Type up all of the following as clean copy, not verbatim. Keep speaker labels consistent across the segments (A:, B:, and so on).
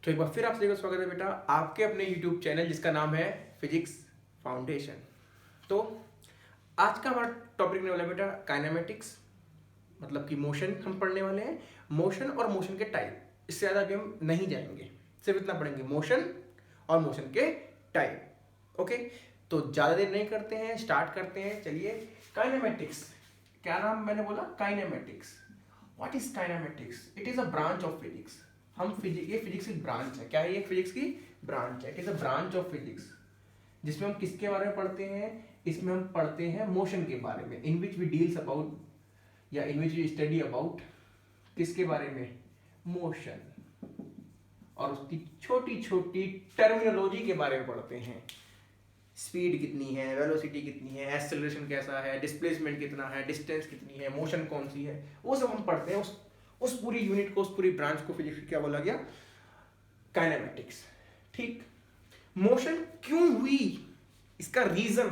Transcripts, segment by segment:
A: तो एक बार फिर आप सभी का स्वागत है बेटा आपके अपने YouTube चैनल जिसका नाम है फिजिक्स फाउंडेशन। तो आज का हमारा टॉपिक रहने वाला है बेटा काइनेमेटिक्स, मतलब कि मोशन हम पढ़ने वाले हैं। मोशन और मोशन के टाइप, इससे ज़्यादा अभी हम नहीं जाएंगे, सिर्फ इतना पढ़ेंगे मोशन और मोशन के टाइप। ओके, तो ज़्यादा देर नहीं करते हैं, स्टार्ट करते हैं। चलिए, काइनेमेटिक्स, क्या नाम मैंने बोला? Kinematics. What is kinematics? It is a branch of physics. ये फिजिक्स की ब्रांच है। क्या है ये? फिजिक्स की ब्रांच है। It is a branch of physics, जिसमें हम किसके बारे में पढ़ते हैं? इसमें हम पढ़ते हैं मोशन के बारे में, इन विच वी डील्स अबाउट या इन विच वी स्टडी अबाउट किसके बारे में? मोशन, और उसकी छोटी छोटी टर्मिनोलॉजी के बारे में पढ़ते हैं। स्पीड कितनी है, वेलोसिटी कितनी है, एक्सेलरेशन कैसा है, डिस्प्लेसमेंट कितना है, डिस्टेंस कितनी है, मोशन कौन सी है, वो सब हम पढ़ते हैं। उस पूरी यूनिट को, उस पूरी ब्रांच को फिजिक्स क्या बोला गया? काइनेमेटिक्स। ठीक, मोशन क्यों हुई, इसका रीजन,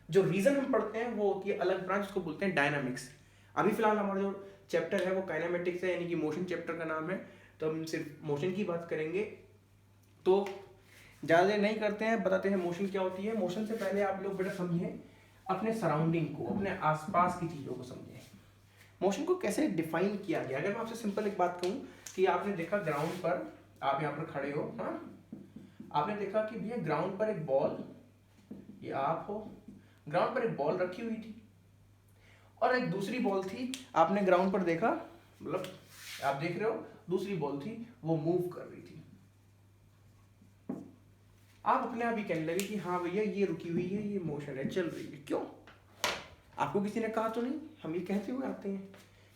A: जो रीजन हम पढ़ते हैं वो होती है अलग ब्रांच, उसको बोलते हैं डायनामिक्स। अभी फिलहाल हमारा जो चैप्टर है वो काइनेमेटिक्स है, यानी कि मोशन चैप्टर का नाम है, तो हम सिर्फ मोशन की बात करेंगे। तो ज़्यादा देर नहीं करते हैं, बताते हैं मोशन क्या होती है। मोशन से पहले आप लोग बेटा समझें अपने सराउंडिंग को, अपने आसपास की चीज़ों को समझें। मोशन को कैसे डिफाइन किया गया? अगर मैं आपसे सिंपल एक बात कहूँ कि आपने देखा ग्राउंड पर, आप यहाँ पर खड़े हो, हाँ, आपने देखा कि भैया ग्राउंड पर एक बॉल, ये आप हो, ग्राउंड पर एक बॉल रखी हुई थी और एक दूसरी बॉल थी, आपने ग्राउंड पर देखा, मतलब आप देख रहे हो दूसरी बॉल थी, वो मूव कर रही थी। आप अपने आप ही कहने लगे कि हाँ भैया ये रुकी हुई है, ये मोशन है, चल रही है। क्यों? आपको किसी ने कहा तो नहीं, हम ये कहते हुए आते हैं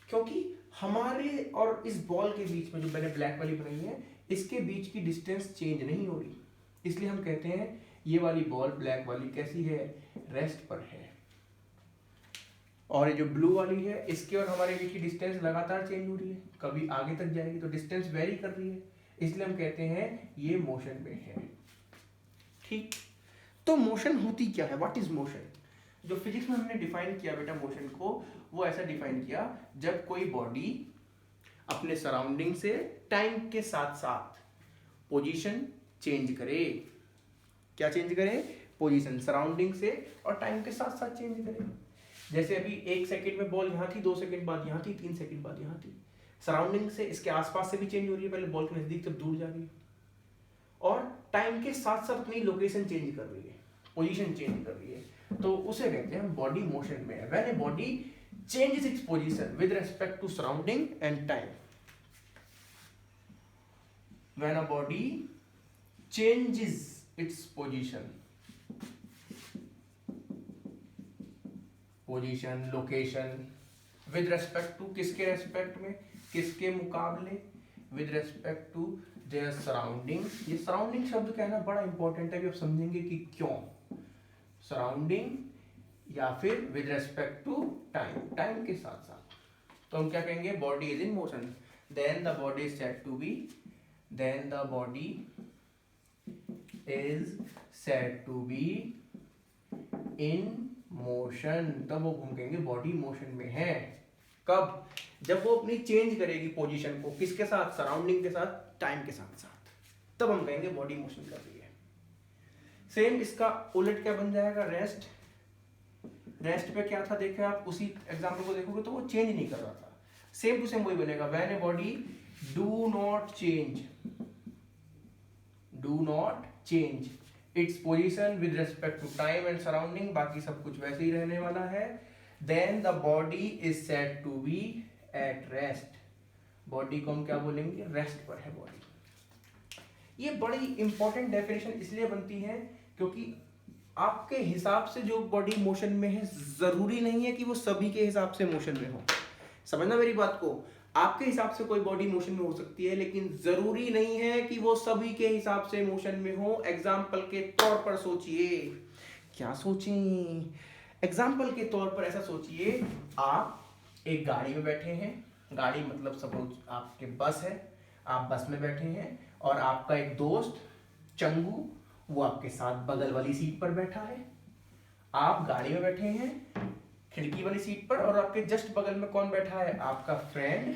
A: क्योंकि हमारे और इस बॉल के बीच में, जो मैंने ब्लैक वाली बनाई है, इसके बीच की डिस्टेंस चेंज नहीं हो रही, इसलिए हम कहते हैं ये वाली बॉल ब्लैक वाली कैसी है? रेस्ट पर है। और ये जो ब्लू वाली है, इसके और हमारे बीच की डिस्टेंस लगातार चेंज हो रही है, कभी आगे तक जाएगी तो डिस्टेंस वेरी कर रही है, इसलिए हम कहते हैं ये मोशन में है। ठीक, तो मोशन होती क्या है? What is motion? जो फिजिक्स में हमने डिफाइन किया बेटा मोशन को, वो ऐसा डिफाइन किया, जब कोई बॉडी अपने सराउंडिंग से टाइम के साथ साथ पोजीशन चेंज करे। क्या चेंज करे? पोजीशन, सराउंडिंग से और टाइम के साथ साथ चेंज करे। जैसे अभी 1 सेकंड में बॉल यहाँ थी, 2 सेकंड बाद यहाँ थी, 3 सेकंड बाद यहाँ थी। सराउंडिंग से, इसके आसपास से भी चेंज हो रही है, पहले बॉल के नजदीक तब दूर जा रही है, और टाइम के साथ साथ अपनी लोकेशन चेंज कर रही है, पोजीशन चेंज कर रही है, तो उसे कहते हैं बॉडी मोशन में है। When a body changes its position with respect to surrounding and time. When a body changes its position, location, with respect to, किसके रेस्पेक्ट में, किसके मुकाबले? with respect to their surrounding। ये सराउंडिंग शब्द कहना बड़ा इंपॉर्टेंट है, अभी आप समझेंगे कि क्यों। सराउंडिंग या फिर with respect to time, time के साथ साथ, तो हम क्या कहेंगे? Body is in motion, then the body is said to be, then the body is said to be in motion, तब वो हम कहेंगे बॉडी मोशन में है। कब? जब वो अपनी चेंज करेगी पोजीशन को, किसके साथ? सराउंडिंग के साथ, टाइम के साथ साथ, तब हम कहेंगे बॉडी मोशन कर रही है। सेम इसका उलट क्या बन जाएगा? रेस्ट। रेस्ट पे क्या था? देखे आप उसी एग्जांपल को देखोगे तो वो चेंज नहीं कर रहा था, सेम टू सेम वही बनेगा। When a body do not change its position with respect to time and surrounding, बाकी सब कुछ वैसे ही रहने वाला है, then the body is said to be at rest. Body को हम क्या बोलेंगे? रेस्ट पर है बॉडी। ये बड़ी इंपॉर्टेंट डेफिनेशन इसलिए बनती है क्योंकि आपके हिसाब से जो बॉडी मोशन में है, जरूरी नहीं है कि वो सभी के हिसाब से मोशन में हो। समझना मेरी बात को, आपके हिसाब से कोई बॉडी मोशन में हो सकती है, लेकिन जरूरी नहीं है कि वो सभी के हिसाब से मोशन में हो। एग्जाम्पल के तौर पर सोचिए। क्या सोचें? एग्जाम्पल के तौर पर ऐसा सोचिए, आप एक गाड़ी में बैठे हैं, गाड़ी मतलब सपोज आपके बस है, आप बस में बैठे हैं और आपका एक दोस्त चंगू, वो आपके साथ बगल वाली सीट पर बैठा है। आप गाड़ी में बैठे हैं खिड़की वाली सीट पर, और आपके जस्ट बगल में कौन बैठा है? आपका फ्रेंड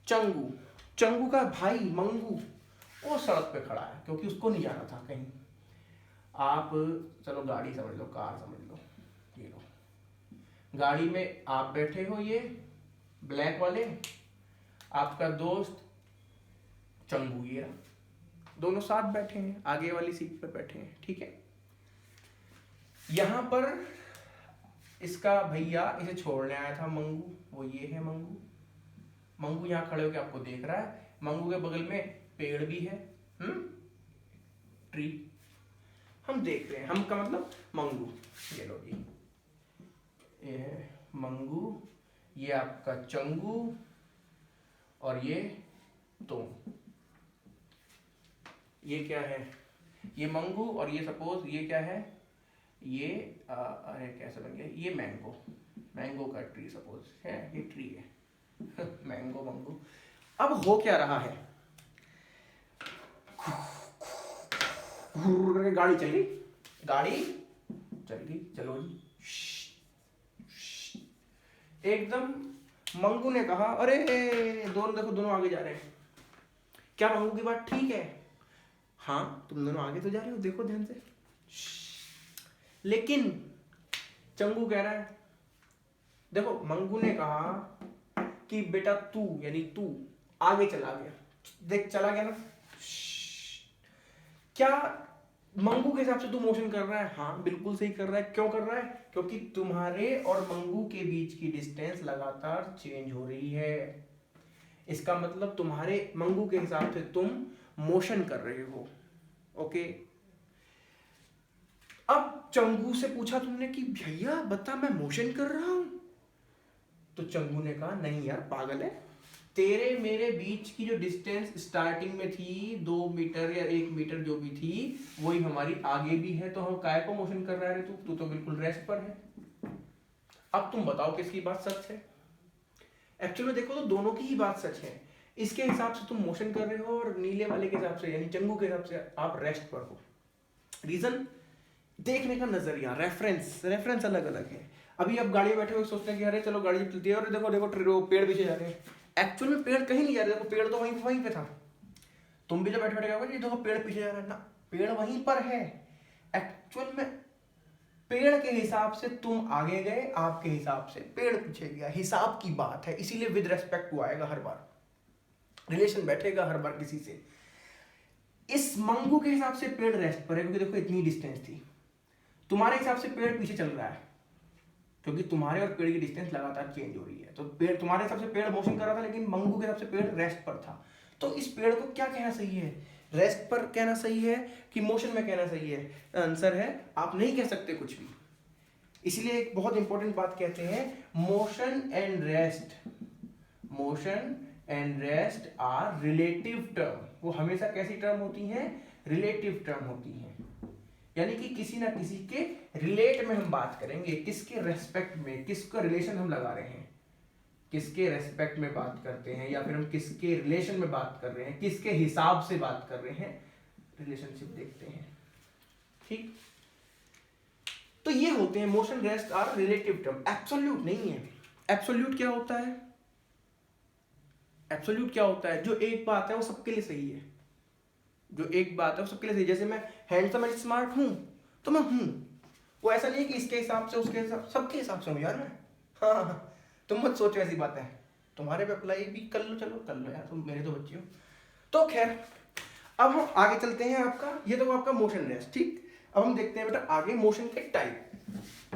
A: चंगू। चंगू का भाई मंगू, वो सड़क पे खड़ा है क्योंकि उसको नहीं जाना था कहीं। आप चलो गाड़ी समझ लो, कार समझ लो, ये लो गाड़ी में आप बैठे हो, ये ब्लैक वाले, आपका दोस्त चंगू ये रहा, दोनों साथ बैठे हैं, आगे वाली सीट पर बैठे हैं, ठीक है। यहां पर इसका भैया इसे छोड़ने आया था मंगू, वो ये है मंगू। मंगू यहाँ खड़े होकर आपको देख रहा है, मंगू के बगल में पेड़ भी है, ट्री, हम देख रहे हैं, हम का मतलब मंगू, ये लो जी, ये है मंगू, ये आपका चंगू, और ये तुम, ये क्या है, ये मंगू, और ये सपोज ये क्या है, ये अरे कैसे बन गया, ये मैंगो, मैंगो का ट्री सपोज है, ये ट्री है मैंगो मंगू। अब हो क्या रहा है, करके गाड़ी चल गई, गाड़ी चल गई, चलो जी, एकदम मंगू ने कहा अरे दोनों देखो, दोनों आगे जा रहे हैं, क्या मंगू की बात ठीक है, हाँ तुम दोनों आगे तो जा रहे हो, देखो ध्यान से, लेकिन चंगू कह रहा है, देखो मंगू ने कहा कि बेटा तू, यानी तू आगे चला गया, देख चला गया ना, क्या मंगू के हिसाब से तू मोशन कर रहा है, हाँ बिल्कुल सही कर रहा है, क्यों कर रहा है, क्योंकि तुम्हारे और मंगू के बीच की डिस्टेंस लगातार चेंज हो रही है, इसका मतलब तुम्हारे मंगू के हिसाब से तुम मोशन कर रहे हो, ओके। अब चंगू से पूछा तुमने कि भैया बता मैं मोशन कर रहा हूं, तो चंगू ने कहा नहीं यार पागल है, तेरे मेरे बीच की जो डिस्टेंस स्टार्टिंग में थी 2 मीटर या 1 मीटर जो भी थी, वही हमारी आगे भी है, तो हम काय को मोशन कर रहा है, तू तो बिल्कुल रेस्ट पर है। अब तुम बताओ किसकी बात सच है, एक्चुअली देखो तो दोनों की ही बात सच है, इसके हिसाब से तुम मोशन कर रहे हो और नीले वाले के हिसाब से यानी चंगू के हिसाब से आप रेस्ट पर हो। रीजन देखने का नजरिया, रेफरेंस अलग अलग है। अभी आप गाड़ी में बैठे हुए सोचते हैं कि अरे चलो गाड़ी चलती है, और देखो देखो पेड़ पीछे जा रहे हैं, एक्चुअल में पेड़ कहीं नहीं जा रहे, देखो पेड़ तो वहीं पे था, तुम भी जब बैठे बैठे कहोगे देखो पेड़ पीछे जा रहा है ना, पेड़ वहीं पर है, एक्चुअल में पेड़ के हिसाब से तुम आगे गए, आपके हिसाब से पेड़ पीछे गया, हिसाब की बात है, इसीलिए विद रेस्पेक्ट वो आएगा हर बार, रिलेशन बैठेगा हर बार किसी से। इस मंगू के हिसाब से पेड़ रेस्ट पर है क्योंकि देखो इतनी डिस्टेंस थी, तुम्हारे हिसाब से पेड़ पीछे चल रहा है क्योंकि तुम्हारे और पेड़ की डिस्टेंस लगातार चेंज हो रही है, तो पेड़ तुम्हारे हिसाब से पेड़ मोशन कर रहा था, लेकिन मंगू के हिसाब से पेड़ रेस्ट पर था। तो इस पेड़ को क्या कहना सही है, रेस्ट पर कहना सही है कि मोशन में कहना सही है, आंसर है आप नहीं कह सकते कुछ भी। इसलिए एक बहुत इंपॉर्टेंट बात कहते हैं, motion and rest are relative term. वो हमेशा कैसी टर्म होती हैं, रिलेटिव टर्म होती हैं, यानी कि किसी ना किसी के रिलेट में हम बात करेंगे, किसके रेस्पेक्ट में, किसका रिलेशन हम लगा रहे हैं, किसके रेस्पेक्ट में बात करते हैं, या फिर हम किसके रिलेशन में बात कर रहे हैं, किसके हिसाब से बात कर रहे हैं, रिलेशनशिप देखते हैं, ठीक। तो ये होते हैं motion rest are relative term, absolute नहीं है। एब्सोल्यूट क्या होता है, एब्सोल्यूट क्या होता है, जो एक बात है वो सबके लिए सही है, जो एक बात है वो सबके लिए सही। जैसे मैं हैंडसम एंड स्मार्ट हूं तो मैं हूं, वो ऐसा नहीं कि इसके हिसाब से उसके हिसाब, सबके हिसाब से हूं यार मैं, हाँ तुम मत सोचो ऐसी बातें, तुम्हारे पे अप्लाई भी कर लो, चलो कर लो यार, तुम मेरे तो बच्चे हो। तो खैर अब हम आगे चलते हैं, आपका ये तो आपका मोशन रेस्ट, ठीक। अब हम देखते हैं बेटा आगे मोशन के टाइप,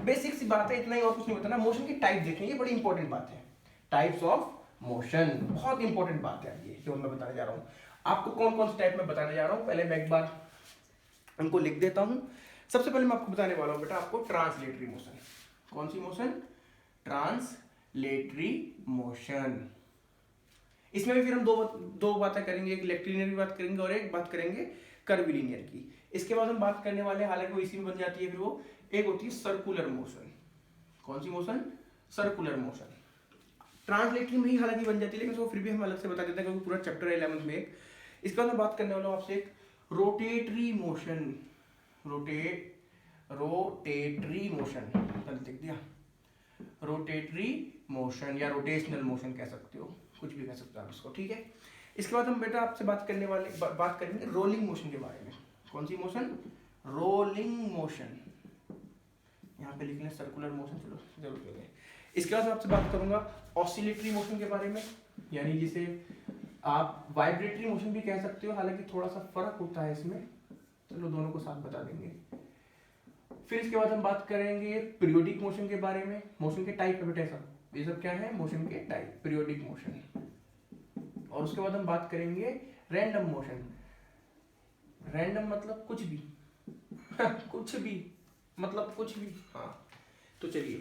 A: बेसिक सी बात है, इतना ही और कुछ नहीं बताना। मोशन की टाइप देखें, ये बड़ी इंपॉर्टेंट बात है, टाइप्स ऑफ मोशन, बहुत इंपॉर्टेंट बात है ये जो मैं बताने जा रहा हूँ। आपको कौन कौन से टाइप में बताने जा रहा हूँ, पहले मैं एक बार उनको लिख देता हूँ। सबसे पहले मैं आपको बताने वाला हूँ बेटा आपको ट्रांसलेटरी मोशन। कौन सी मोशन, ट्रांसलेटरी मोशन। इसमें भी फिर हम दो बातें करेंगे, एक रेक्टिलिनियर की बात करेंगे और एक बात करेंगे कर्विलिनियर की। इसके बाद हम बात करने वाले, हालांकि वो इसी में बन जाती है फिर वो, एक होती है सर्कुलर मोशन। कौन सी मोशन, सर्कुलर मोशन। ट्रांसलेटरी में ही हालांकि बन जाती है, लेकिन उसको फिर भी हम अलग से बता देते हैं क्योंकि पूरा चैप्टर है 11th में। इसके बाद मैं बात करने वाला हूँ आपसे एक रोटेटरी मोशन, रोटेटरी मोशन, गलत लिख दिया, रोटेटरी मोशन या रोटेशनल मोशन कह सकते हो, कुछ भी कह सकते हो आप इसको, ठीक है। इसके बाद हम बेटा आपसे बात करेंगे रोलिंग मोशन के बारे में। कौन सी मोशन? Rolling motion. यहाँ पे लिख लें सर्कुलर मोशन, चलो जरूर करेंगे। इसके बाद मैं आपसे बात करूंगा ऑसिलेटरी मोशन के बारे में, यानी जिसे आप वाइब्रेटरी मोशन भी कह सकते हो, हालांकि थोड़ा सा फर्क होता है इसमें, चलो दोनों को साथ बता देंगे। फिर इसके बाद हम बात करेंगे पीरियोडिक मोशन के बारे में। मोशन के टाइप है बेटा, ये सब क्या है? मोशन के टाइप, पीरियोडिक मोशन। और उसके बाद हम बात करेंगे रैंडम मोशन। रैंडम मतलब कुछ भी कुछ भी मतलब कुछ भी, हाँ। तो चलिए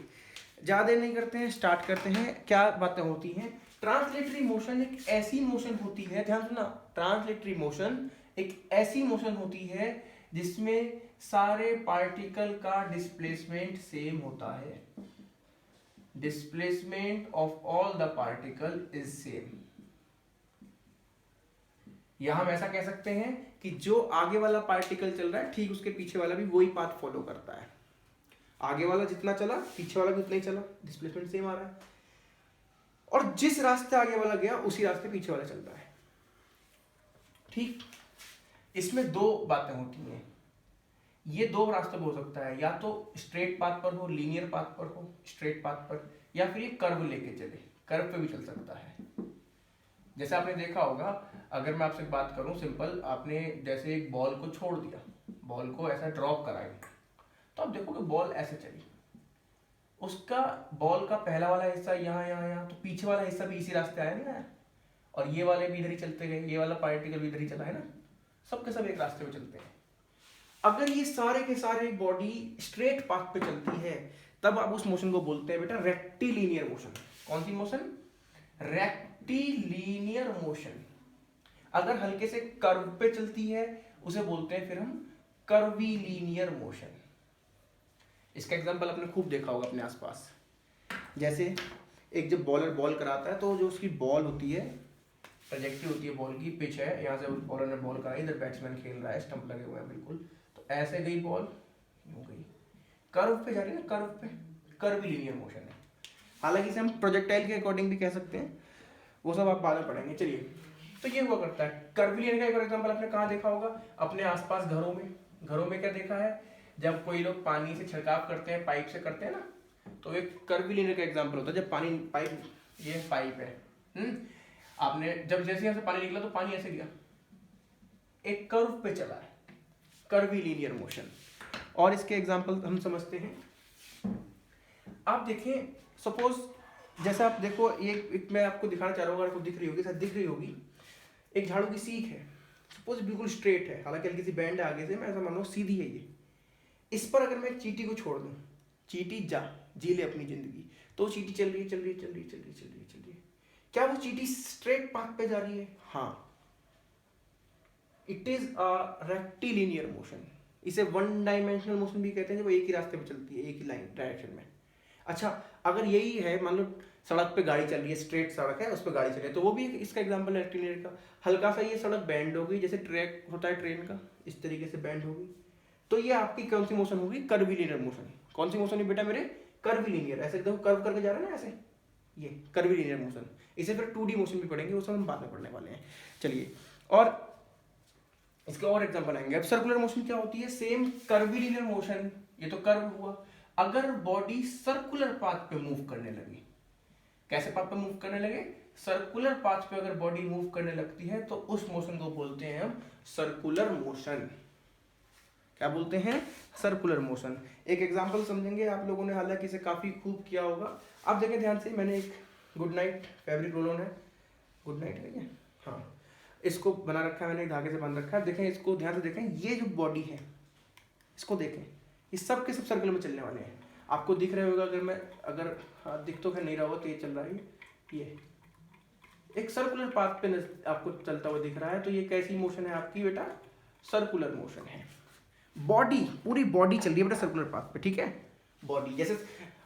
A: ज्यादा नहीं करते हैं, स्टार्ट करते हैं। क्या बातें होती हैं? ट्रांसलेटरी मोशन एक ऐसी मोशन होती है, ध्यान सुना, ट्रांसलेटरी मोशन एक ऐसी मोशन होती है जिसमें सारे पार्टिकल का डिस्प्लेसमेंट सेम होता है। Displacement of all the particle is same. या हम ऐसा कह सकते हैं कि जो आगे वाला पार्टिकल चल रहा है ठीक उसके पीछे वाला भी वही पाथ फॉलो करता है। आगे वाला जितना चला पीछे वाला भी उतना ही चला, डिस्प्लेसमेंट सेम आ रहा है। और जिस रास्ते आगे वाला गया उसी रास्ते पीछे वाला चल रहा है। ठीक, इसमें दो बातें होती हैं। ये दो रास्ते हो सकता है, या तो स्ट्रेट पाथ पर हो, लीनियर पाथ पर हो, स्ट्रेट पाथ पर, या फिर ये कर्व लेके चले, कर्व पे भी चल सकता है। जैसे आपने देखा होगा, अगर मैं आपसे बात करूं सिंपल, आपने जैसे एक बॉल को छोड़ दिया, बॉल को ऐसा ड्रॉप कराएंगे, तो आप देखोगे बॉल ऐसे चली, उसका बॉल का पहला वाला हिस्सा यहाँ यहाँ यहाँ, तो पीछे वाला हिस्सा भी इसी रास्ते आया नहीं आया, और ये वाले भी इधर ही चलते गए, ये वाला पार्टिकल भी इधर ही चला है ना, सबके सब एक रास्ते पे चलते हैं। अगर ये सारे के सारे बॉडी स्ट्रेट पाथ पे चलती है तब आप उस मोशन को बोलते हैं बेटा रेक्टिलिनियर मोशन। कौन सी मोशन? Rectilinear motion. अगर हल्के से कर्व पे चलती है उसे बोलते हैं फिर हम कर्वीलिनियर मोशन। इसका एग्जांपल आपने खूब देखा होगा अपने आसपास। जैसे एक जब बॉलर बॉल कराता है तो जो उसकी बॉल होती है, ट्रैजेक्टरी होती है बॉल की, पिच है, यहाँ से उस बॉलर ने बॉल कराई, इधर बैट्समैन खेल रहा है, स्टंप लगे हुए हैं बिल्कुल, तो ऐसे गई बॉल, यूं गई, कर्व पे जा रही है ना, कर्व पे, कर्वीलिनियर मोशन है। हालांकि इसे हम प्रोजेक्टाइल के अकॉर्डिंग भी कह सकते हैं, वो सब आप बाद में पढ़ेंगे। चलिए, तो ये हुआ करता है। कर्वीलिनियर का एक और एग्जांपल आपने कहाँ देखा होगा? अपने आसपास घरों में। घरों में क्या देखा है? जब कोई लोग पानी से छिड़काव करते हैं, पाइप से करते हैं ना, तो एक कर्वीलिनियर का एग्जांपल होता है। जब पानी पाइप, ये पाइप है, आपने जब जैसे यहाँ से पानी निकला तो पानी ऐसे गया, एक कर्व पे चला है, कर्वीलिनियर मोशन। और इसके एग्जांपल हम समझते हैं। आप देखें, सपोज जैसा आप देखो, एक मैं आपको दिखाना चाह रहा हूँ, अगर आपको दिख रही होगी, शायद दिख रही होगी, एक झाड़ू की सीख है, सपोज बिल्कुल स्ट्रेट है, हालांकि हल्की सी बैंड है आगे से, मैं ऐसा मान लो सीधी है ये। इस पर अगर मैं चींटी को छोड़ दूं, चींटी जी ले अपनी जिंदगी, तो चींटी चल रही है, चल रही है, चल रही है, चल रही है, चल रही है, चल रही है। क्या वो चींटी स्ट्रेट पाथ पे जा रही है? हाँ, it is a rectilinear motion. इसे वन डायमेंशनल मोशन भी कहते हैं, जब एक ही रास्ते पे चलती है, एक ही लाइन डायरेक्शन में। अच्छा, अगर यही है, मान लो सड़क पे गाड़ी चल रही है, स्ट्रेट सड़क है, उस पर गाड़ी चल रही है, तो वो भी इसका एग्जांपल है रेक्टिलिनियर का। हल्का सा ये सड़क बैंड हो गई, जैसे ट्रैक होता है ट्रेन का, इस तरीके से बैंड हो गई, तो ये आपकी कौन सी मोशन होगी? Curvilinear motion. कौन सी मोशन है बेटा मेरे? कर्वीलिनियर। ऐसे देखो कर्व करके जा रहा है ना ऐसे, ये कर्वीलिनियर मोशन। इसे फिर 2D मोशन भी पढ़ेंगे, वो सब हम बाद में पढ़ने वाले हैं। चलिए, और इसके और एग्जांपल आएंगे। अब सर्कुलर मोशन क्या होती है? सेम कर्वीलिनियर मोशन, ये तो कर्व हुआ। अगर बॉडी सर्कुलर पाथ पे मूव करने लगी, कैसे पाथ पे मूव करने लगे? सर्कुलर पाथ पे अगर बॉडी मूव करने लगती है तो उस मोशन को बोलते हैं हम सर्कुलर मोशन। क्या बोलते हैं? Circular motion. एक एग्जांपल समझेंगे आप लोगों ने, हालांकि इसे काफी खूब किया होगा। आप देखें ध्यान से, मैंने एक good night fabric roll on है, गुड नाइट है क्या? हाँ, इसको बना रखा है मैंने, धागे से बांध रखा है। देखें इसको ध्यान से देखें, ये जो बॉडी है इसको देखें, ये सब के सब सर्कल में चलने वाले हैं। आपको दिख रहे होगा, अगर हाँ दिख तो नहीं रहा होगा, तेज चल रहा है, ये एक सर्कुलर पाथ पे आपको चलता हुआ दिख रहा है, तो ये कैसी मोशन है आपकी बेटा? सर्कुलर मोशन है। बॉडी, पूरी बॉडी चल रही है बेटा सर्कुलर पाथ पे, ठीक है? बॉडी, जैसे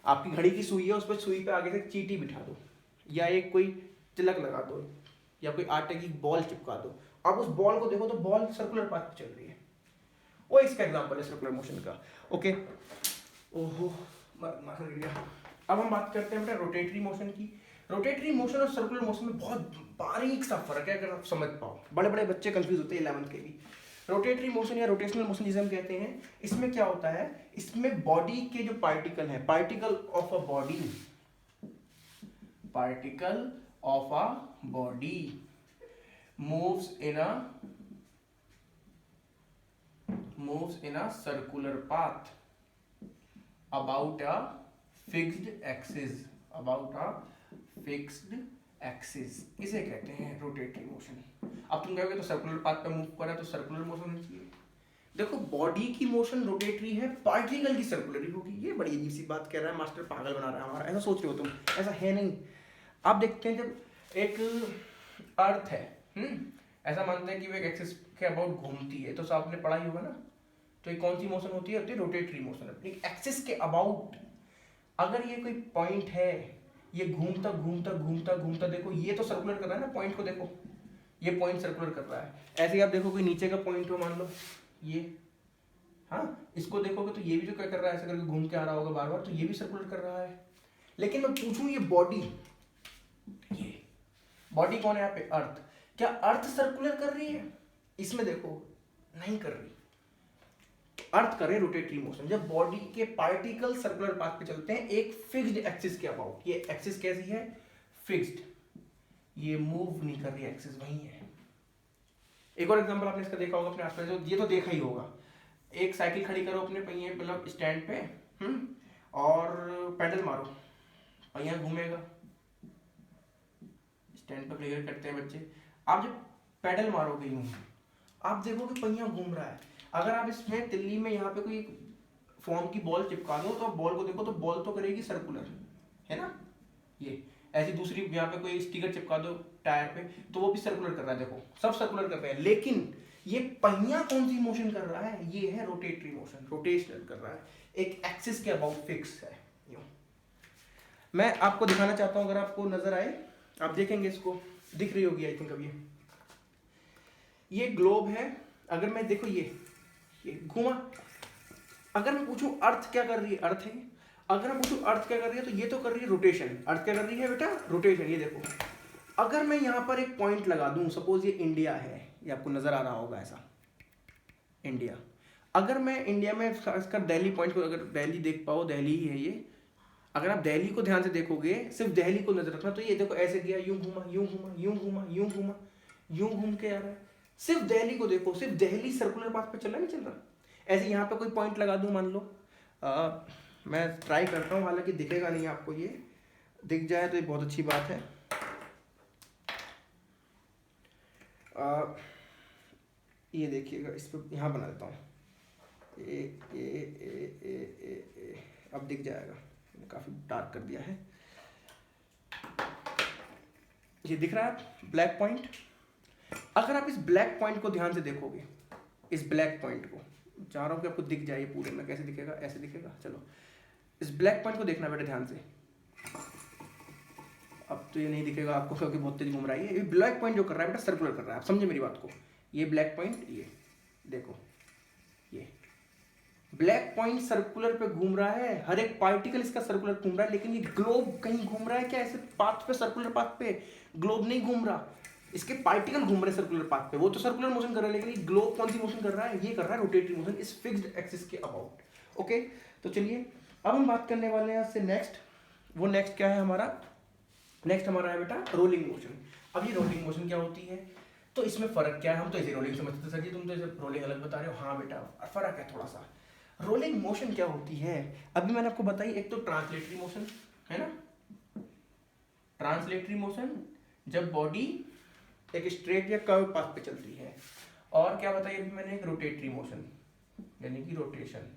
A: आपकी घड़ी की सुई है, उस पर सुई पे आगे से चींटी बिठा दो, या एक कोई तिलक लगा दो, या कोई आटे की बॉल चिपका दो, अब उस बॉल को देखो तो बॉल सर्कुलर पाथ पे चल रही है। वो इसका एग्जांपल है सर्कुलर मोशन का। ओके, ओहो, अब हम बात करते हैं बेटा रोटेटरी मोशन की। रोटेटरी मोशन और सर्कुलर मोशन में बहुत बारीक सा फर्क है, अगर आप समझ पाओ। बड़े बड़े बच्चे कंफ्यूज होते हैं 11th के भी। रोटेटरी मोशन या रोटेशनल मोशन जिसे हम कहते हैं, इसमें क्या होता है, इसमें बॉडी के जो पार्टिकल है, particle of a body, particle of a body moves in a circular path about a fixed axis, इसे कहते हैं रोटेटरी मोशन। अब तुम कहोगे तो सर्कुलर पाथ पे मूव कर रहा है तो सर्कुलर मोशन होनी चाहिए। देखो बॉडी की मोशन रोटेटरी है, पार्टिकल की सर्कुलरी होगी। ये बड़ी अजीब सी बात कह रहा है मास्टर, पागल बना रहा है हमारा, ऐसा सोच रहे हो तुम, ऐसा है नहीं। आप देखते हैं जब एक अर्थ है, ऐसा मानते हैं कि वो एक एक्सिस के अबाउट घूमती है, तो आपने पढ़ा ही होगा ना, तो ये कौन सी मोशन होती है रोटेटरी मोशन। एक एक्सिस के अबाउट अगर ये कोई पॉइंट है, ये घूमता घूमता घूमता घूमता, देखो ये तो सर्कुलर कर रहा है ना, पॉइंट को देखो, ये पॉइंट सर्कुलर कर रहा है। ऐसे ही आप देखो कोई नीचे का पॉइंट हो, मान लो ये, हाँ, इसको देखोगे तो ये भी जो क्या कर रहा है, ऐसे करके घूम के आ रहा होगा बार बार, तो ये भी सर्कुलर कर रहा है। लेकिन मैं पूछूं ये बॉडी, ये बॉडी कौन है यहाँ पे, अर्थ, क्या अर्थ सर्कुलर कर रही है? इसमें देखो नहीं कर रही, अर्थ करे रोटेटरी मोशन। जब बॉडी के पार्टिकल सर्कुलर पाथ पे चलते हैं एक फिक्स्ड एक्सिस के अबाउट, ये एक्सिस कैसी है, फिक्स्ड, ये मूव नहीं कर रही, एक्सिस वही है। एक और एग्जांपल आपने इसका देखा होगा अपने आसपास, ये तो देखा ही होगा। एक साइकिल खड़ी करो अपने पहिए मतलब स्टैंड पे, और पैडल मारो, पहिया घूमेगा। स्टैंड पे क्लियर करते हैं बच्चे। आप जब पैडल मारोगे यूं, आप देखोगे पहिया घूम रहा है। अगर आप इसमें तिल्ली में यहाँ पे कोई फोम की बॉल चिपका दो, तो आप बॉल को देखो तो बॉल तो करेगी सर्कुलर, है ना, ये ऐसी दूसरी यहाँ पे कोई स्टिकर चिपका दो टायर पे, तो वो भी सर्कुलर कर रहा है, देखो सब सर्कुलर कर रहे हैं। लेकिन ये पहिया कौन सी मोशन कर रहा है, ये है रोटेटरी मोशन, रोटेशनल कर रहा है, एक एक्सिस के अबाउट फिक्स है। यूं मैं आपको दिखाना चाहता हूं, अगर आपको नजर आए, आप देखेंगे इसको, दिख रही होगी आई थिंक। अब ये ग्लोब है, अगर मैं देखो ये घुमा, अगर मैं पूछूं अर्थ क्या कर रही है, अर्थ है, अगर मैं पूछूं अर्थ क्या कर रही है, तो ये तो कर रही है रोटेशन। अर्थ क्या कर रही है बेटा, रोटेशन। ये देखो, अगर मैं यहाँ पर एक पॉइंट लगा दूं, सपोज ये इंडिया है, ये आपको नजर आ रहा होगा ऐसा, इंडिया। अगर मैं इंडिया में इसका दिल्ली पॉइंट को, अगर दिल्ली देख पाओ, दिल्ली ही है ये, अगर आप दिल्ली को ध्यान से देखोगे, सिर्फ दिल्ली को नजर रखना, तो ये देखो ऐसे किया, यूं घूमा, यूं घूमा, यूं घूमा, यूं घूमा, यूं घूम के आ रहा है। सिर्फ दिल्ली को देखो, सिर्फ दिल्ली सर्कुलर पाथ पे चल रहा, नहीं चल रहा। ऐसे यहाँ पे कोई पॉइंट लगा दूं, मान लो, मैं ट्राई करता हूँ, हालांकि दिखेगा नहीं आपको, ये दिख जाए तो ये बहुत अच्छी बात है। ये देखिएगा, इस पर यहाँ बना देता हूँ, अब दिख जाएगा, काफी डार्क कर दिया है। ये दिख रहा है ब्लैक पॉइंट। अगर आप इस ब्लैक पॉइंट को ध्यान से देखोगे, इस ब्लैक पॉइंट को, चाह रहा हूँ कि आपको दिख जाए पूरे में, कैसे दिखेगा, ऐसे दिखेगा। चलो इस ब्लैक पॉइंट को देखना बेटा ध्यान से। अब तो ये नहीं दिखेगा आपको क्योंकि बहुत तेज घूम रहा है। ये ब्लैक पॉइंट जो कर रहा है बेटा सर्कुलर कर रहा है, आप समझे मेरी बात को। ये ब्लैक पॉइंट, ये देखो, ये ब्लैक पॉइंट सर्कुलर पे घूम रहा है, हर एक पार्टिकल इसका सर्कुलर घूम रहा है। लेकिन ये ग्लोब कहीं घूम रहा है क्या, ऐसे पाथ पे, सर्कुलर पाथ पे ग्लोब नहीं घूम रहा, इसके पार्टिकल घूम रहे सर्कुलर पाथ पे। वो तो सर्कुलर मोशन कर रहा है, लेकिन ये ग्लोब कौन सी मोशन कर रहा है, ये कर रहा है रोटेटरी मोशन इस फिक्स्ड एक्सिस के अबाउट। ओके, तो चलिए अब हम बात करने वाले हैं इससे नेक्स्ट। वो नेक्स्ट क्या है हमारा, नेक्स्ट हमारा है बेटा रोलिंग मोशन। अब ये रोलिंग मोशन क्या होती है, तो इसमें फर्क क्या है, हम तो इसे रोलिंग समझते थे सर जी, तुम तो इसे रोलिंग अलग बता रहे हो। हाँ बेटा फर्क है थोड़ा सा। रोलिंग मोशन क्या होती है, अभी मैंने आपको बताई, एक तो ट्रांसलेटरी मोशन है ना, ट्रांसलेटरी मोशन जब बॉडी एक स्ट्रेट या कर्व पाथ पे चलती है, और क्या बताई अभी मैंने, एक रोटेटरी मोशन यानी कि रोटेशन।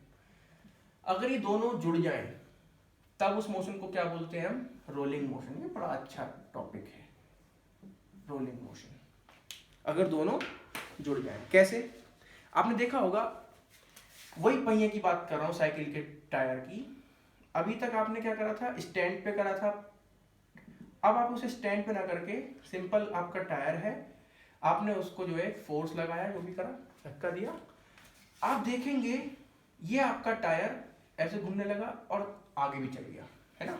A: अगर ये दोनों जुड़ जाएं तब उस मोशन को क्या बोलते हैं हम, रोलिंग मोशन। ये बड़ा अच्छा टॉपिक है रोलिंग मोशन, अगर दोनों जुड़ जाएं। कैसे, आपने देखा होगा, वही पहिए की बात कर रहा हूं, साइकिल के टायर की। अभी तक आपने क्या करा था, स्टैंड पे करा था। अब आप उसे स्टैंड पे ना करके, सिंपल आपका टायर है, आपने उसको जो है फोर्स लगाया, जो भी करा, धक्का दिया, आप देखेंगे ये आपका टायर ऐसे घूमने लगा और आगे भी चल गया, है ना।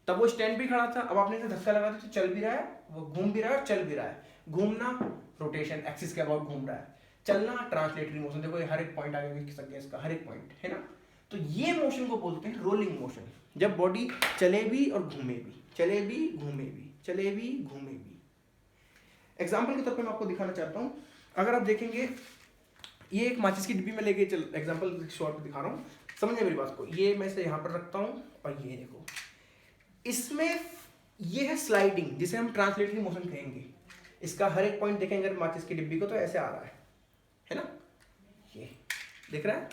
A: तब वो स्टैंड भी खड़ा था, अब आपने इसे धक्का लगा दिया तो चल भी रहा है, वो घूम भी रहा है और चल भी रहा है। घूमना रोटेशन, एक्सिस के अबाउट घूम रहा है। चलना ट्रांसलेटरी मोशन, देखो ये हर एक पॉइंट आगे खिसक गया इसका, हर एक पॉइंट है ना। तो ये मोशन को बोलते हैं रोलिंग मोशन, जब बॉडी चले भी और घूमे भी, चले भी घूमे भी, चले भी घूमे भी। एग्जाम्पल के तौर पर मैं आपको दिखाना चाहता हूँ, अगर आप देखेंगे ये एक माचिस की डिब्बी में लेके चल, एग्जाम्पल शॉर्ट दिखा रहा हूँ, समझिए मेरी बात को। ये मैं इसे यहाँ पर रखता हूँ और ये देखो, इसमें ये है स्लाइडिंग, जिसे हम ट्रांसलेटरी मोशन कहेंगे। इसका हर एक पॉइंट देखेंगे माचिस की डिब्बी को तो ऐसे आ रहा है ना, ये दिख रहा है,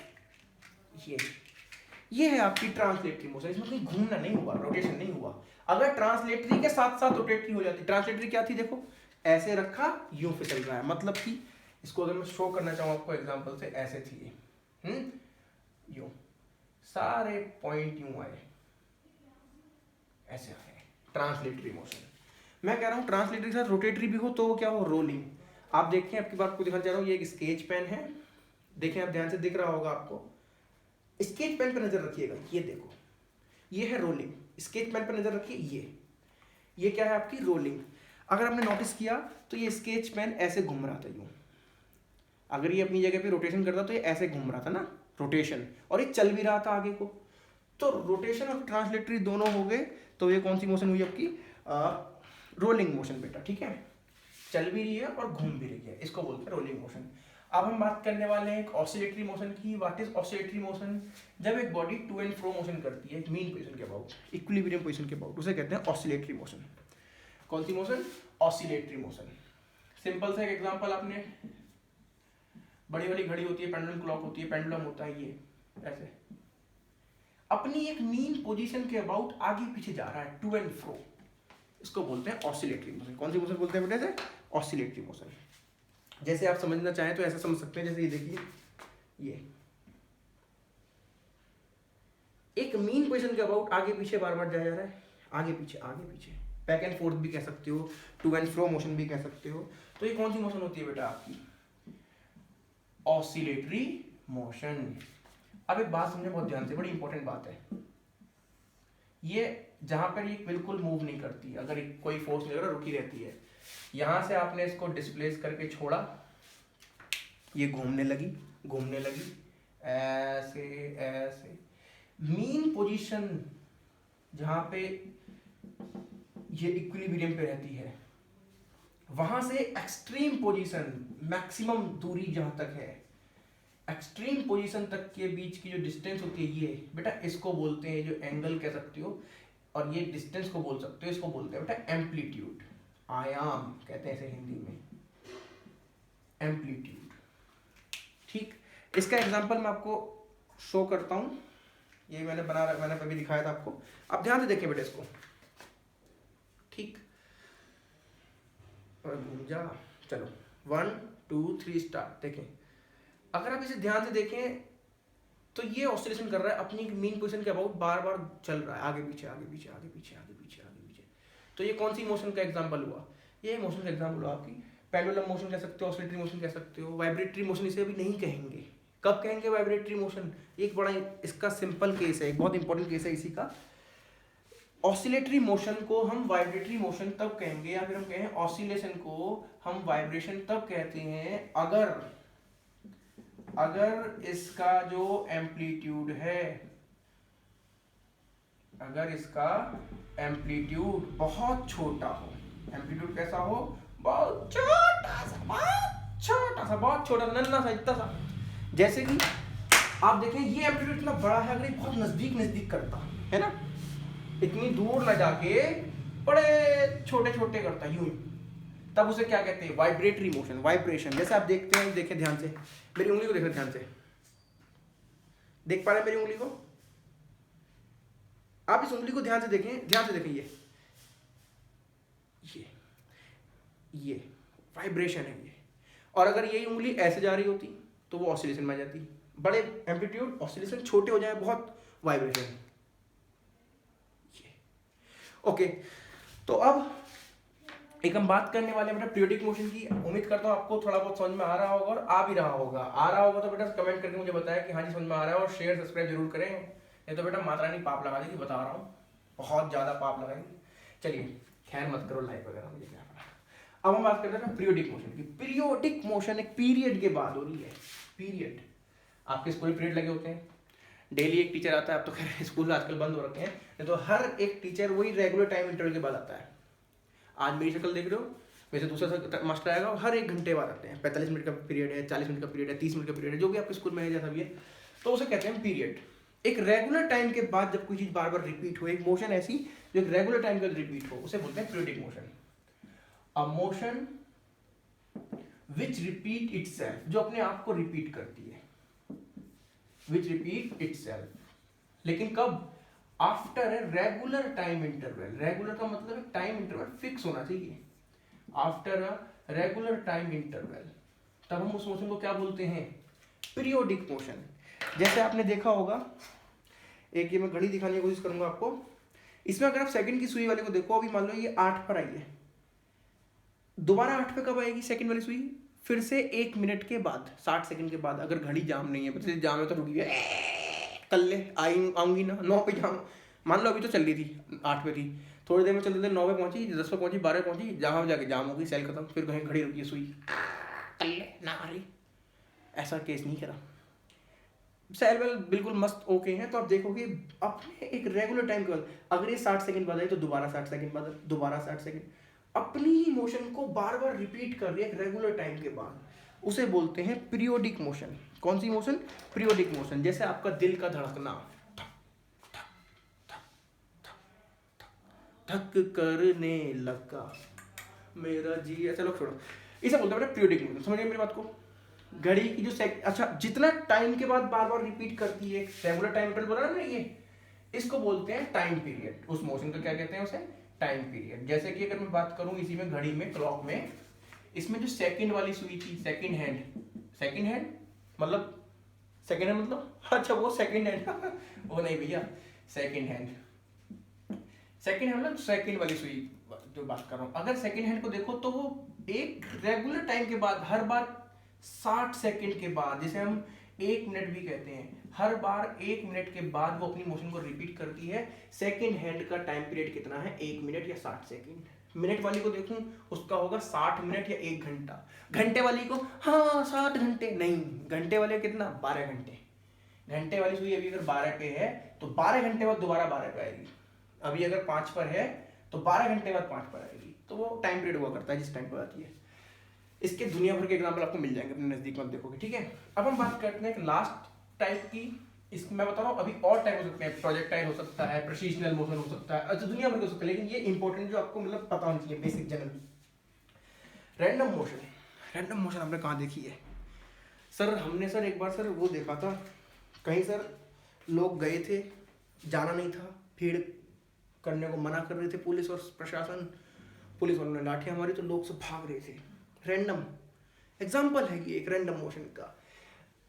A: ये है आपकी ट्रांसलेटरी मोशन। इसमें कहीं घूमना नहीं हुआ, रोटेशन नहीं हुआ। अगर ट्रांसलेटरी के साथ साथ रोटेटरी हो जाती, ट्रांसलेटरी क्या थी, देखो ऐसे रखा यूं फिसल रहा है, मतलब कि इसको अगर मैं शो करना चाहूँ आपको एग्जांपल से, ऐसे थी यूं, सारे पॉइंट यूं आए, ऐसे आए, ट्रांसलेटरी मोशन। मैं कह रहा हूँ ट्रांसलेटरी के साथ रोटेटरी भी हो तो वो क्या हो, रोलिंग। आप देखें, आपकी बात को दिखाना चाह रहा हूँ, ये एक स्केच पेन है, देखें आप ध्यान से, दिख रहा होगा आपको। स्केच पेन पर नजर रखिएगा, ये देखो, ये है रोलिंग। स्केच पेन पर नजर रखिए, ये क्या है आपकी रोलिंग। अगर आपने नोटिस किया तो ये स्केच पेन ऐसे घूम रहा था यूं, अगर ये अपनी जगह पे रोटेशन करता तो ये ऐसे घूम रहा था ना, रोटेशन, और ये चल भी रहा था आगे को। तो रोटेशन और ट्रांसलेटरी दोनों हो गए, तो ये कौन सी मोशन हुई आपकी, रोलिंग मोशन बेटा, ठीक है। चल भी रही है और घूम भी रही है, इसको बोलते हैं रोलिंग मोशन। अब हम बात करने वाले हैं एक ऑसिलेटरी मोशन की। What is oscillatory motion? जब एक body to and fro motion करती है, एक मीन पोजीशन के अबाउट, इक्विलिब्रियम पोजीशन के अबाउट, उसे कहते हैं ऑसिलेटरी मोशन। कौन सी मोशन? Oscillatory motion. सिंपल सा एक एग्जांपल, आपने बड़ी वाली घड़ी होती है, पेंडुलम क्लॉक होती है, पेंडुलम होता है ये ऐसे, अपनी एक मीन पोजीशन के अबाउट आगे पीछे जा रहा है, टू एंड फ्रो, इसको बोलते हैं ऑसिलेटरी मोशन। कौन सी मोशन बोलते हैं बेटे? Oscillatory motion. जैसे आप समझना चाहें तो ऐसे समझ सकते हैं, जैसे ये देखिए, ये एक मीन पोजीशन के अबाउट आगे पीछे बार बार जाया जा रहा है, आगे पीछे, बैक एंड फोर्थ भी कह सकते हो, टू एंड फ्रो मोशन भी कह सकते हो। तो ये कौन सी मोशन होती है बेटा? आपकी ऑसिलेटरी मोशन। अब एक बात समझे बहुत ध्यान से, बड़ी इंपॉर्टेंट बात है, ये जहां पर ये बिल्कुल मूव नहीं करती, अगर कोई फोर्स नहीं लग रहा, रुकी रहती है। यहां से आपने इसको डिस्प्लेस करके छोड़ा, ये घूमने लगी ऐसे ऐसे। मीन पोजीशन जहां पे ये इक्विलिब्रियम पे रहती है, वहां से एक्सट्रीम पोजीशन, मैक्सिमम दूरी जहां तक है, एक्सट्रीम पोजीशन तक के बीच की जो डिस्टेंस होती है, ये बेटा इसको बोलते हैं, जो एंगल कह सकते हो, और ये डिस्टेंस को बोल सकते हो, इसको बोलते हैं बेटा एम्पलीट्यूड, आयाम कहते हैं इसे हिंदी में, एम्पलीट्यूड। ठीक, इसका एग्जांपल मैं आपको शो करता हूं, ये मैंने कभी दिखाया था आपको, आप ध्यान से देखें बेटा इसको, ठीक, और घूम जा, चलो 1 2 3 स्टार्ट। देखें, अगर आप इसे ध्यान से देखें तो ये ऑसिलेशन कर रहा है अपनी मीन पोजीशन के अबाउट, बार बार चल रहा है, आगे पीछे। तो ये कौन सी मोशन का एग्जांपल हुआ? ये मोशन का एग्जांपल हुआ आपकी पेंडुलम मोशन कह सकते हो, ऑसिलेटरी मोशन कह सकते हो, वाइब्रेटरी मोशन इसे अभी नहीं कहेंगे। कब कहेंगे वाइब्रेटरी मोशन? एक बड़ा इसका सिंपल केस है, एक बहुत इंपॉर्टेंट केस है इसी का। ऑसिलेटरी मोशन को हम वाइब्रेटरी मोशन तब कहेंगे, या फिर हम कहें ऑसिलेशन को हम वाइब्रेशन तब कहते हैं, अगर इसका जो एम्पलीट्यूड है, अगर इसका एम्पलीट्यूड बहुत छोटा हो। एम्पलीट्यूड कैसा हो? बहुत छोटा सा, नन्हा सा, इतना सा। जैसे कि आप देखें, ये एम्पलीट्यूड इतना बड़ा है, अगर ये बहुत नजदीक करता है ना, इतनी दूर न जाके बड़े छोटे करता यूं, तब उसे क्या कहते हैं? Vibratory motion, vibration. जैसे आप देखते हैं, देखें ध्यान से, मेरी उंगली को देखो ध्यान से, देख पा रहे हैं मेरी उंगली को? आप इस उंगली को ध्यान से देखें, ये वाइब्रेशन है ये। और अगर यही उंगली ऐसे जा रही होती तो वो ऑसिलेशन में आ जाती, बड़े एम्पलीट्यूड, ऑसिलेशन, छोटे हो जाए बहुत, वाइब्रेशन। ओके, तो अब एक हम बात करने वाले हैं बेटा पीरियोडिक मोशन की। उम्मीद करता हूँ आपको थोड़ा बहुत समझ में आ रहा होगा, और आ भी रहा होगा तो बेटा कमेंट करके मुझे बताया कि हाँ जी समझ में आ रहा है, और शेयर सब्सक्राइब जरूर करें, नहीं तो बेटा माता रानी पाप लगा देगी, बता रहा हूँ। बहुत ज़्यादा पाप लगाएंगे। चलिए खैर मत करो लाइक वगैरह, मुझे क्या पता। अब हम बात करते हैं पीरियोडिक मोशन की। पीरियोडिक मोशन एक पीरियड के बाद हो रही है। पीरियड, आपके स्कूल पीरियड लगे होते हैं, डेली एक टीचर आता है। अब तो खैर स्कूल आजकल बंद हो रखे हैं, नहीं तो हर एक टीचर वही रेगुलर टाइम इंटरवल के बाद आता है। आज मेरी शक्ल देख रहे हो, वैसे दूसरा मास्टर आएगा और हर 1 घंटे बाद आते हैं। 45 मिनट का पीरियड है, 40 मिनट का पीरियड है, 30 मिनट का पीरियड है, जो भी आपके स्कूल में है जैसा भी है, तो उसे कहते हैं पीरियड। एक रेगुलर टाइम के बाद जब कोई चीज़ बार बार रिपीट हो, एक मोशन ऐसी जो एक रेगुलर टाइम के बाद रिपीट हो, उसे बोलते हैं periodic motion. A motion which repeat itself, जो अपने आप को रिपीट करती है, विच रिपीट इटसेल्फ। लेकिन कब? After a regular time interval. Regular का मतलब है टाइम इंटरवल फिक्स होना चाहिए। After a regular time interval, तब हम उस मोशन को क्या बोलते हैं? Periodic motion. जैसे आपने देखा होगा, एक ये मैं घड़ी दिखाने की कोशिश करूंगा आपको। इसमें अगर आप सेकंड की सुई वाले को देखो, अभी मान लो ये 8 पर आई है, दोबारा 8 पे कब आएगी सेकंड वाली सुई? फिर से 1 मिनट के बाद, 60 सेकंड के बाद। अगर घड़ी जाम नहीं है, मतलब जाम है तो रुकी है, कल ले आऊंगी ना, 9 पे जाम। मान लो अभी तो चल रही थी, 8 पे थी, थोड़ी देर में चलते 9 पे पहुंची, 10 पे पहुंची, 12 पे पहुंची, जहाँ जाके जाम हो गई, सेल खत्म, फिर कहीं घड़ी रुकी है, सुई कल ले ना आ रही। ऐसा केस नहीं करा, सेल वेल बिल्कुल मस्त ओके हैं। तो आप देखोगे अपने एक रेगुलर टाइम के बाद, अगर ये 60 सेकंड बाद आई तो दोबारा 60 सेकंड बाद, दोबारा 60 सेकंड, अपनी ही मोशन को बार बार रिपीट कर रही है एक रेगुलर टाइम के बाद, उसे बोलते हैं पीरियोडिक मोशन। कौन सी मोशन? Periodic motion. जैसे आपका दिल का धड़कना, धक करने लगा मेरा जी, चलो छोड़ो, इसे बोलते हैं पीरियोडिक मोशन। समझिए मेरी बात को? घड़ी की जो अच्छा जितना टाइम के बाद बार बार रिपीट करती है, रेगुलर टाइम इंटरवल बोला ना ये, इसको बोलते हैं टाइम पीरियड। उस मोशन को क्या कहते हैं? उसे टाइम पीरियड। जैसे कि अगर मैं बात करूं इसी में घड़ी में, क्लॉक में, इसमें जो सेकंड वाली सुई थी, सेकंड हैंड मतलब सेकंड हैंड मतलब अच्छा वो सेकंड हैंड वो नहीं भैया, सेकंड हैंड मतलब सेकंड वाली सुई जो बात कर रहा हूं। अगर सेकंड हैंड को देखो तो वो एक रेगुलर टाइम के बाद, हर बार 60 सेकंड के बाद, जिसे हम 1 मिनट भी कहते हैं, हर बार 1 मिनट के बाद वो अपनी मोशन को रिपीट करती है। सेकंड हैंड का टाइम पीरियड कितना है? 1 मिनट या 60 सेकंड। मिनट वाली को देखूं उसका होगा 60 मिनट या 1 घंटा। घंटे वाली को, हाँ 60 घंटे नहीं, घंटे वाले कितना? 12 घंटे। घंटे वाली सुई अभी अगर 12 पे है तो 12 घंटे बाद दोबारा 12 पे आएगी। अभी अगर 5 पर है तो 12 घंटे बाद 5 पर आएगी। तो वो टाइम पीरियड हुआ करता है जिस टाइम पर आती है। इसके दुनिया भर के एग्जाम्पल आपको मिल जाएंगे, अपने नजदीक मत देखोगे, ठीक है। अब हम बात करते हैं लास्ट टाइप की। इस मैं बता रहा हूँ, अभी और टाइप हो सकते हैं, प्रोजेक्टाइल हो सकता है, प्रिसिजनल मोशन हो सकता है, अच्छा दुनिया भर के हो सकता है, लेकिन ये इंपॉर्टेंट जो आपको मतलब पता होना चाहिए, basic general. Random motion. Random motion आपने कहाँ देखी है? सर हमने सर एक बार सर वो देखा था कहीं, सर लोग गए थे, जाना नहीं था, भीड़ करने को मना कर रहे थे पुलिस और प्रशासन, पुलिस वालों ने लाठियां मारी तो लोग सब भाग रहे थे। रैंडम एग्जाम्पल है ये एक रैंडम मोशन का।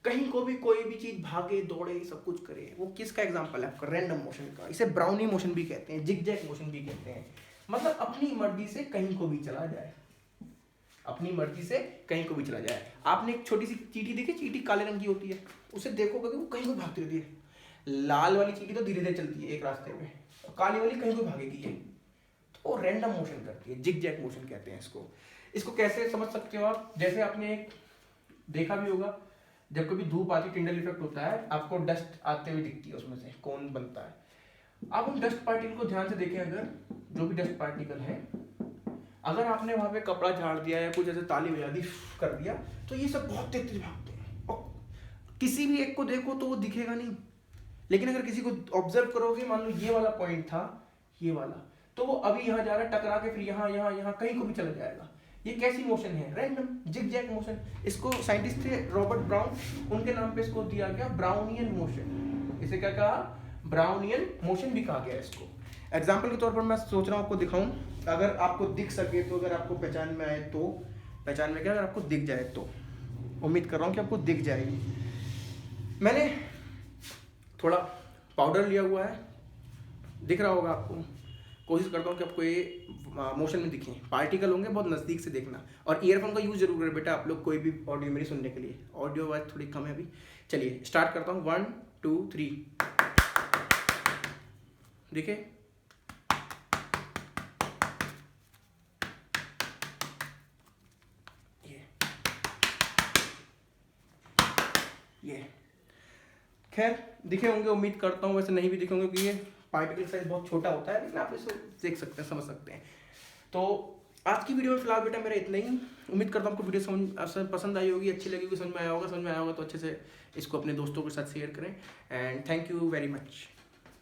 A: कहीं को भी कोई भी चीज भागे, दौड़े, सब कुछ करे, वो किसका एग्जाम्पल है? आपका रैंडम मोशन का। इसे ब्राउनी मोशन भी कहते हैं, जिगजैग मोशन भी कहते हैं। मतलब अपनी मर्जी से कहीं को भी चला जाए, अपनी मर्जी से कहीं को भी चला जाए। आपने एक छोटी सी चींटी देखी? चींटी काले रंग की होती है, उसे देखोगे कि वो कहीं को भागती रहती है। लाल वाली चींटी तो धीरे धीरे चलती है एक रास्ते में, काली वाली कहीं को भागेगी है, तो वो रैंडम मोशन करती है, जिगजैग मोशन कहते हैं इसको। इसको कैसे समझ सकते हो आप? जैसे आपने एक देखा भी होगा, जब कभी धूप आती, टिंडल इफेक्ट होता है, आपको डस्ट आते हुए दिखती है, उसमें से कौन बनता है। आप उन डस्ट पार्टिकल को ध्यान से देखें, अगर जो भी डस्ट पार्टिकल है, अगर आपने वहां पे कपड़ा झाड़ दिया या कुछ ऐसे ताली बजा दी कर दिया, तो ये सब बहुत तेज भागते हैं। और किसी भी एक को देखो तो वो दिखेगा नहीं, लेकिन अगर किसी को ऑब्जर्व करोगे, मान लो ये वाला पॉइंट था, ये वाला, तो वो अभी यहाँ जा रहा है, टकरा के फिर यहाँ यहाँ यहाँ कहीं को भी चला जाएगा। ये कैसी मोशन है? Random zigzag motion. इसको साइंटिस्ट थे रॉबर्ट ब्राउन, उनके नाम पे इसको दिया गया ब्राउनियन मोशन। इसे क्या कहा? ब्राउनियन मोशन भी कहा गया इसको। एग्जाम्पल के तौर पर मैं सोच रहा हूँ आपको दिखाऊं, अगर आपको दिख सके तो, अगर आपको पहचान में आए तो, पहचान में क्या, अगर आपको दिख जाए तो, उम्मीद कर रहा हूँ कि आपको दिख जाएगी। मैंने थोड़ा पाउडर लिया हुआ है, दिख रहा होगा आपको, कोशिश करता हूँ कि आपको ये मोशन में दिखें। पार्टिकल होंगे, बहुत नज़दीक से देखना, और ईयरफोन का यूज़ जरूर करें बेटा आप लोग, कोई भी ऑडियो मेरी सुनने के लिए। ऑडियो आवाज़ थोड़ी कम है अभी। चलिए स्टार्ट करता हूँ, 1 2 3। दिखे? ये खैर दिखे होंगे, उम्मीद करता हूँ, वैसे नहीं भी दिखे होंगे क्योंकि ये पार्टिकल साइज बहुत छोटा होता है, लेकिन आप इसको देख सकते हैं, समझ सकते हैं। तो आज की वीडियो में फिलहाल बेटा मेरा इतना ही। उम्मीद करता हूँ आपको वीडियो समझ पसंद आई होगी, अच्छी लगी होगी, समझ में आया होगा तो अच्छे से इसको अपने दोस्तों के साथ शेयर करें। And thank you very much.